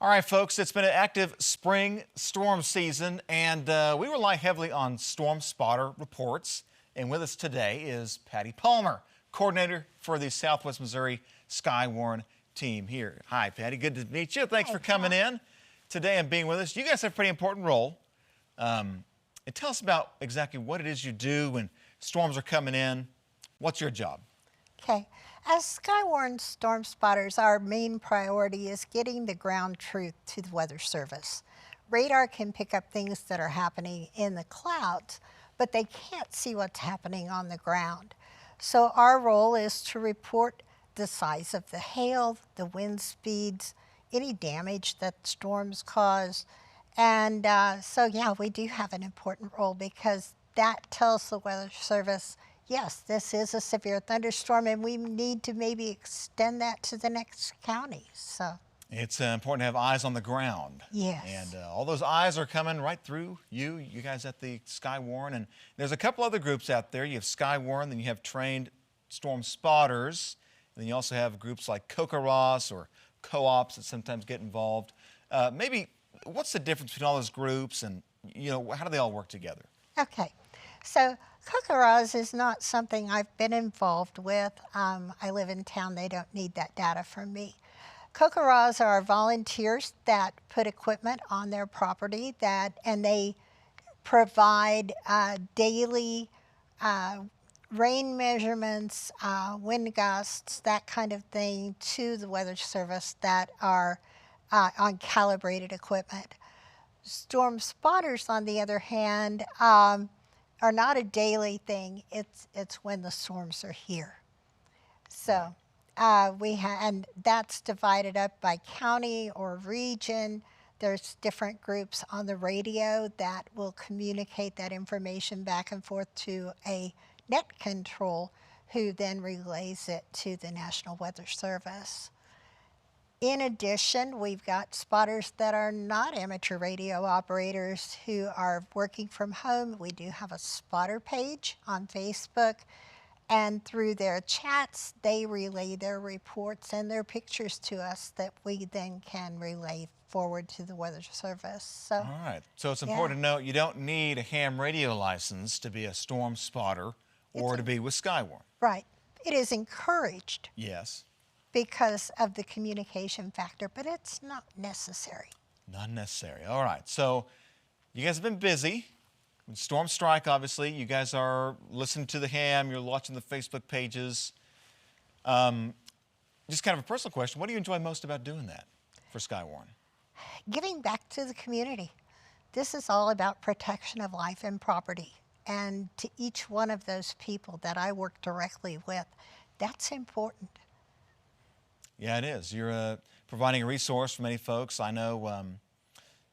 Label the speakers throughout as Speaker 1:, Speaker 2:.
Speaker 1: All right, folks, it's been an active spring storm season, and we rely heavily on storm spotter reports. And with us today is Patty Palmer, coordinator for the Southwest Missouri Skywarn team here. Hi, Patty. Good to meet you. Thanks for coming in today and being with us. You guys have a pretty important role. And tell us about exactly what it is you do when storms are coming in. What's your job?
Speaker 2: Okay. As Skywarn storm spotters, our main priority is getting the ground truth to the Weather Service. Radar can pick up things that are happening in the clouds, but they can't see what's happening on the ground. So our role is to report the size of the hail, the wind speeds, any damage that storms cause. And so yeah, we do have an important role because that tells the Weather Service, yes, this is a severe thunderstorm, and we need to maybe extend that to the next county. So
Speaker 1: it's important to have eyes on the ground.
Speaker 2: Yes.
Speaker 1: And all those eyes are coming right through you guys at the Skywarn. And there's a couple other groups out there. You have Skywarn, then you have trained storm spotters. And then you also have groups like Kokoros or co-ops that sometimes get involved. Maybe what's the difference between all those groups, and how do they all work together?
Speaker 2: Okay. So Kokoros is not something I've been involved with. I live in town. They don't need that data from me. Kokoros are volunteers that put equipment on their property and they provide daily rain measurements, wind gusts, that kind of thing to the Weather Service that are on calibrated equipment. Storm spotters, on the other hand, are not a daily thing. It's when the storms are here. So and that's divided up by county or region. There's different groups on the radio that will communicate that information back and forth to a net control, who then relays it to the National Weather Service. In addition, we've got spotters that are not amateur radio operators who are working from home. We do have a spotter page on Facebook, and through their chats, they relay their reports and their pictures to us that we then can relay forward to the Weather Service. So,
Speaker 1: all right. So it's important to note you don't need a ham radio license to be a storm spotter or to be with Skywarn.
Speaker 2: Right. It is encouraged.
Speaker 1: Yes.
Speaker 2: Because of the communication factor, but it's not necessary.
Speaker 1: Not necessary. All right. So you guys have been busy. When storms strike, obviously, you guys are listening to the ham, you're watching the Facebook pages. Just kind of a personal question, what do you enjoy most about doing that for Skywarn?
Speaker 2: Giving back to the community. This is all about protection of life and property. And to each one of those people that I work directly with, that's important.
Speaker 1: Yeah, it is. You're providing a resource for many folks. I know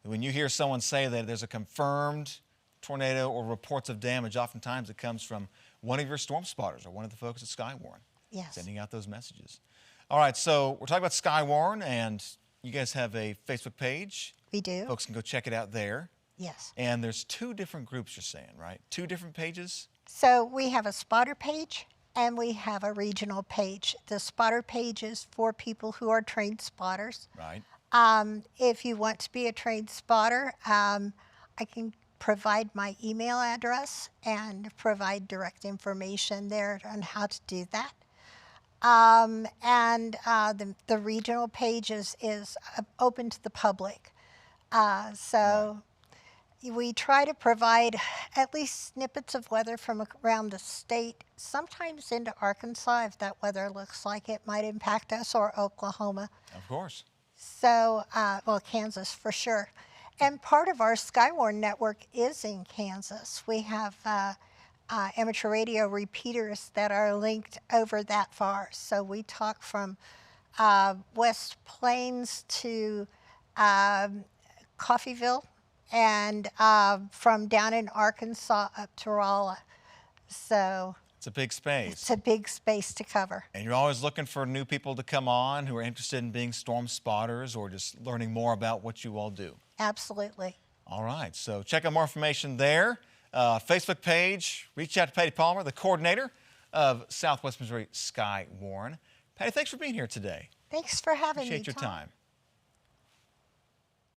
Speaker 1: when you hear someone say that there's a confirmed tornado or reports of damage, oftentimes it comes from one of your storm spotters or one of the folks at Skywarn.
Speaker 2: Yes.
Speaker 1: Sending out those messages. All right, so we're talking about Skywarn, and you guys have a Facebook page.
Speaker 2: We do.
Speaker 1: Folks can go check it out there.
Speaker 2: Yes.
Speaker 1: And there's two different groups, you're saying, right? Two different pages?
Speaker 2: So we have a spotter page and we have a regional page. The spotter page is for people who are trained spotters.
Speaker 1: Right.
Speaker 2: If you want to be a trained spotter, I can provide my email address and provide direct information there on how to do that. The regional page is open to the public. We try to provide at least snippets of weather from around the state, sometimes into Arkansas if that weather looks like it might impact us, or Oklahoma.
Speaker 1: Of course.
Speaker 2: So, well, Kansas for sure. And part of our Skywarn network is in Kansas. We have amateur radio repeaters that are linked over that far. So we talk from West Plains to Coffeyville, and from down in Arkansas up to Rolla. So
Speaker 1: it's a big space.
Speaker 2: It's a big space to cover.
Speaker 1: And you're always looking for new people to come on who are interested in being storm spotters or just learning more about what you all do.
Speaker 2: Absolutely.
Speaker 1: All right, so check out more information there. Facebook page, reach out to Patty Palmer, the coordinator of Southwest Missouri Skywarn. Patty, thanks for being here today.
Speaker 2: Thanks for having me,
Speaker 1: Appreciate your time.